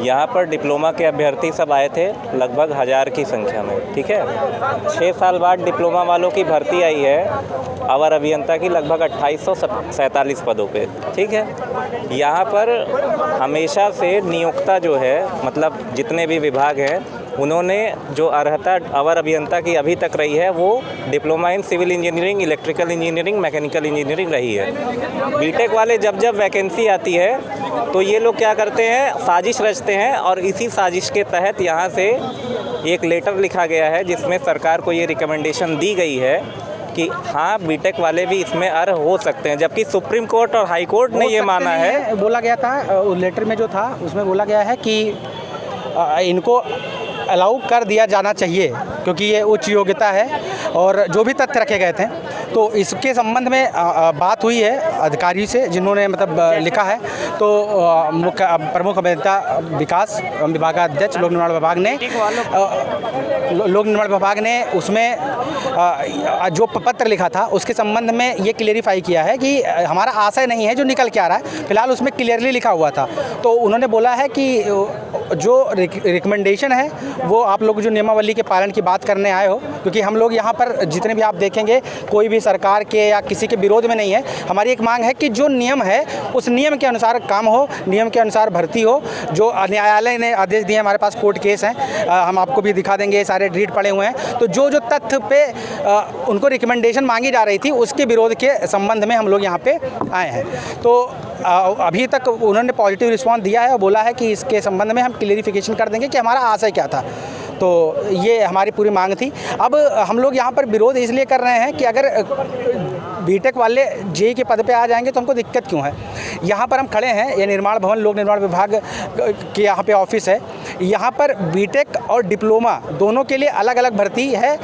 यहाँ पर डिप्लोमा के अभ्यर्थी सब आए थे लगभग 1000 की संख्या में, ठीक है। 6 साल बाद डिप्लोमा वालों की भर्ती आई है अवर अभियंता की लगभग 2847 पदों पे, ठीक है। यहाँ पर हमेशा से नियोक्ता जो है, मतलब जितने भी विभाग हैं, उन्होंने जो अर्हता अवर अभियंता की अभी तक रही है वो diploma in civil engineering, electrical engineering, mechanical engineering रही है। बीटेक वाले जब वैकेंसी आती है तो ये लोग क्या करते हैं, साजिश रचते हैं और इसी साजिश के तहत यहाँ से एक लेटर लिखा गया है जिसमें सरकार को ये रिकमेंडेशन दी गई है कि हाँ बीटेक वाले भी इसमें अर्ह हो सकते हैं, जबकि सुप्रीम कोर्ट और हाई कोर्ट ने ये माना है। बोला गया था उस लेटर में जो था उसमें बोला गया है कि इनको अलाउ कर दिया जाना चाहिए क्योंकि ये उच्च योग्यता है और जो भी तथ्य रखे गए थे तो इसके संबंध में बात हुई है अधिकारी से जिन्होंने मतलब लिखा है। तो प्रमुख अभियंता विकास विभागाध्यक्ष लोक निर्माण विभाग ने उसमें जो पत्र लिखा था उसके संबंध में ये क्लियरिफाई किया है कि हमारा आशय नहीं है जो निकल के आ रहा है, फिलहाल उसमें क्लियरली लिखा हुआ था। तो उन्होंने बोला है कि जो रिकमेंडेशन है वो आप लोग जो नियमावली के पालन की बात करने आए हो, क्योंकि हम लोग यहाँ पर जितने भी आप देखेंगे कोई भी सरकार के या किसी के विरोध में नहीं है। हमारी एक मांग है कि जो नियम है उस नियम के अनुसार काम हो, नियम के अनुसार भर्ती हो। जो न्यायालय ने आदेश दिए, हमारे पास कोर्ट केस हैं, हम आपको भी दिखा देंगे, सारे रीड पड़े हुए हैं। तो जो तथ्य पे उनको रिकमेंडेशन मांगी जा रही थी उसके विरोध के संबंध में हम लोग यहाँ पे आए हैं। तो अभी तक उन्होंने पॉजिटिव रिस्पॉन्स दिया है और बोला है कि इसके संबंध में हम क्लियरिफिकेशन कर देंगे कि हमारा आशय क्या था। तो ये हमारी पूरी मांग थी। अब हम लोग यहाँ पर विरोध इसलिए कर रहे हैं कि अगर बीटेक वाले जेई के पद पे आ जाएंगे तो हमको दिक्कत क्यों है। यहाँ पर हम खड़े हैं, ये निर्माण भवन लोक निर्माण विभाग के यहाँ पे ऑफिस है। यहाँ पर बीटेक और डिप्लोमा दोनों के लिए अलग अलग भर्ती है।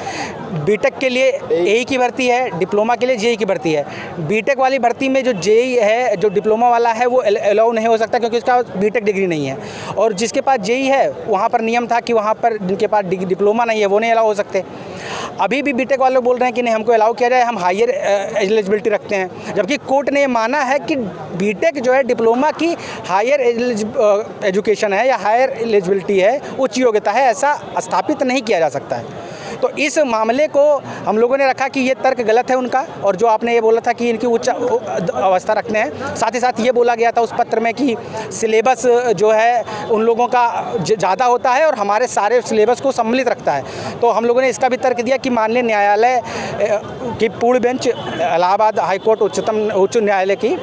बीटेक के लिए एई की भर्ती है, डिप्लोमा के लिए जेई की भर्ती है। बीटेक वाली भर्ती में जो जेई है, जो डिप्लोमा वाला है, वो अलाउ नहीं हो सकता क्योंकि उसका बीटेक डिग्री नहीं है। और जिसके पास जेई है वहाँ पर नियम था कि वहाँ पर जिनके पास डिप्लोमा नहीं है वो नहीं अलाउ हो सकते। अभी भी बीटेक वाले बोल रहे हैं कि नहीं हमको अलाउ किया जाए, हम हायर एलिजिबिलिटी रखते हैं, जबकि कोर्ट ने माना है कि बीटेक जो है डिप्लोमा की हायर एजुकेशन है या हायर एलिजिबिलिटी है, उच्च योग्यता है, ऐसा स्थापित नहीं किया जा सकता है। तो इस मामले को हम लोगों ने रखा कि ये तर्क गलत है उनका, और जो आपने ये बोला था कि इनकी उच्च अवस्था रखने हैं, साथ ही साथ ये बोला गया था उस पत्र में कि सिलेबस जो है उन लोगों का ज़्यादा होता है और हमारे सारे सिलेबस को सम्मिलित रखता है। तो हम लोगों ने इसका भी तर्क दिया कि माननीय न्यायालय की पूर्ण बेंच, इलाहाबाद हाईकोर्ट उच्च न्यायालय की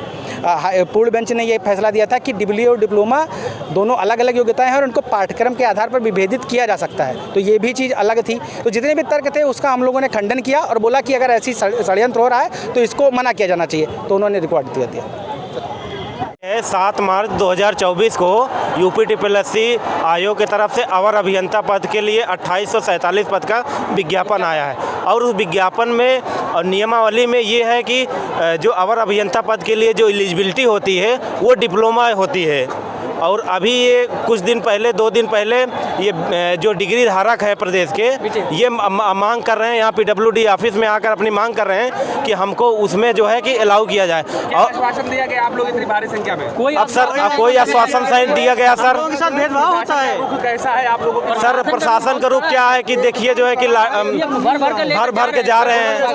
पूर्ण बेंच ने ये फैसला दिया था कि डिग्री और डिप्लोमा दोनों अलग अलग योग्यताएं हैं और उनको पाठ्यक्रम के आधार पर विभेदित किया जा सकता है। तो ये भी चीज़ अलग थी। तो जितने भी तर्क थे उसका हम लोगों ने खंडन किया और बोला कि अगर ऐसी षड्यंत्र हो रहा है तो इसको मना किया जाना चाहिए। तो उन्होंने रिकॉर्ड दिया। 7 मार्च 2024 को यूपीटीपीएससी आयोग की तरफ से अवर अभियंता पद के लिए 2847 पद का विज्ञापन आया है और उस विज्ञापन में और नियमावली में ये है कि जो अवर अभियंता पद के लिए जो एलिजिबिलिटी होती है वो डिप्लोमा होती है। और अभी ये कुछ दिन पहले, 2 दिन पहले, ये जो डिग्री धारक है प्रदेश के, ये मांग कर रहे हैं यहाँ पीडब्ल्यूडी ऑफिस में आकर अपनी मांग कर रहे हैं कि हमको उसमें जो है कि अलाउ किया जाए। और आश्वासन दिया गया आप लोग इतनी भारी संख्या में? कोई आश्वासन नहीं दिया गया सर। भेदभाव होता है, कैसा है आप लोगों का? सर प्रशासन का रूप क्या है कि देखिए जो है कि भर भर के जा रहे हैं।